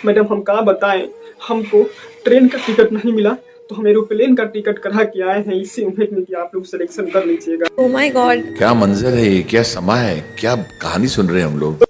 Madam हम कहाँ बताएं, हमको ट्रेन का टिकट नहीं मिला तो हम एरोप्लेन का टिकट करा के आए हैं, इसी उम्मीद में कि आप लोग सिलेक्शन कर लीजिएगा। ओह माय गॉड, क्या मंजर है ये, क्या समा है, क्या कहानी सुन रहे हैं हम लोग।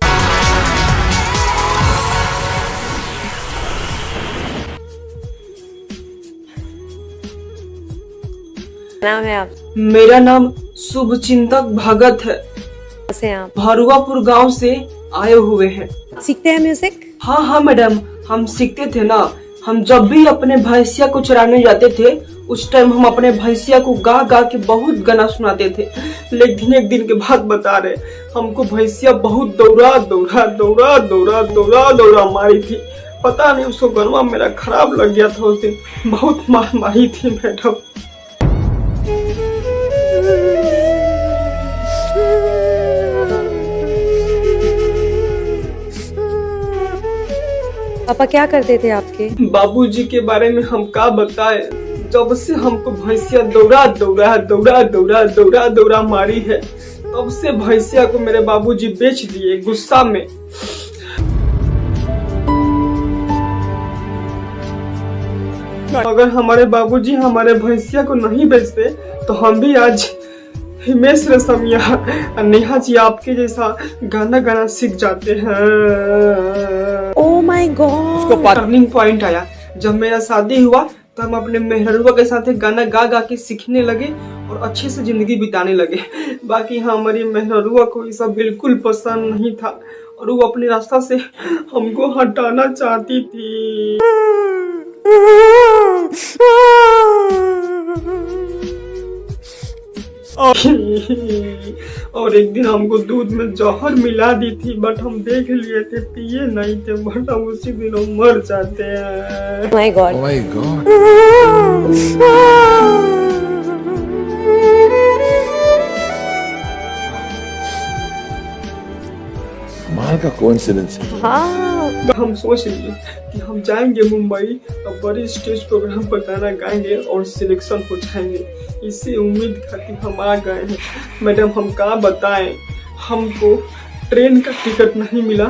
नाम है आप? मेरा नाम शुभचिंतक भगत है। कैसे हैं आप? भरुआपुर गांव से आए हुए हैं। सीखते हैं म्यूजिक? हाँ मैडम, हम सीखते थे ना। हम जब भी अपने भैंसिया को चराने जाते थे उस टाइम हम अपने भैंसिया को गा गा के बहुत गाना सुनाते थे। लेकिन एक दिन के बाद बता रहे, हमको भैंसिया बहुत दौड़ा मारी थी। पता नहीं उसको गनवा मेरा खराब लग गया था उस दिन, बहुत मार मारी थी मैडम। पापा क्या करते थे आपके? बाबूजी के बारे में हम क्या बताए, जब से हमको भैंसिया दौड़ा मारी है तब से भैंसिया को मेरे बाबूजी बेच दिए गुस्सा में। अगर हमारे बाबूजी हमारे भैंसिया को नहीं बेचते तो हम भी आज हिमेश रेशमिया और नेहा जी आपके जैसा गाना सीख जाते हैं। ओह माय गॉड, उसको टर्निंग पॉइंट आया जब मेरा शादी हुआ तो हम अपने मेहरुआ के साथ गाना गा गा के सीखने लगे और अच्छे से जिंदगी बिताने लगे। बाकी हमारी मेहरुआ को ये सब बिल्कुल पसंद नहीं था और वो अपने रास्ता से हमको हटाना चाहती थी। और एक दिन हमको दूध में जहर मिला दी थी, बट हम देख लिए थे, पिए नहीं थे, बट हम उसी दिन हम मर जाते हैं। My God, Oh my God. कमाल का कोइंसिडेंस है। हाँ तो हम सोच लिए कि हम जाएंगे मुंबई और बड़ी स्टेज प्रोग्राम पर गाना गाएंगे और सिलेक्शन हो जाएंगे। इसी उम्मीद खातिर हम आ गए हैं। मैडम हम कहाँ बताएं, हमको ट्रेन का टिकट नहीं मिला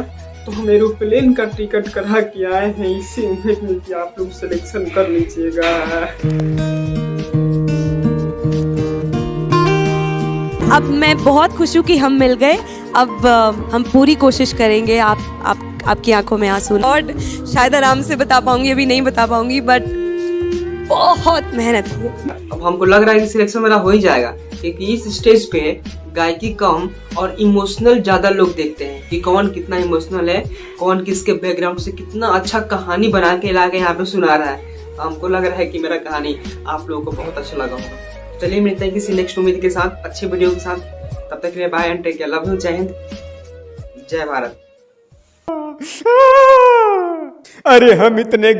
तो हम एरोप्लेन का टिकट करा के आए हैं, इसी उम्मीद में कि आप लोग सिलेक्शन कर लीजिएगा। अब मैं बहुत खुश हूँ कि हम मिल गए। अब हम पूरी कोशिश करेंगे आपकी आंखों में आंसू, और शायद आराम से बता पाऊंगी, अभी नहीं बता पाऊंगी, बट बहुत मेहनत हुई। अब हमको लग रहा है कि सिलेक्शन मेरा हो ही जाएगा, क्योंकि इस स्टेज पे गायकी कम और इमोशनल ज्यादा लोग देखते हैं कि कौन कितना इमोशनल है, कौन किसके बैकग्राउंड से कितना अच्छा कहानी बना के ला के यहाँ पे सुना रहा है। तो हमको लग रहा है कि मेरा कहानी आप लोगों को बहुत अच्छा लगा होगा। चलिए मिलते हैं किसी नेक्स्ट उम्मीद के साथ, अच्छे वीडियो के साथ। तब तक के लिए bye and take care, love you, जय हिंद, जय भारत। अरे हम इतने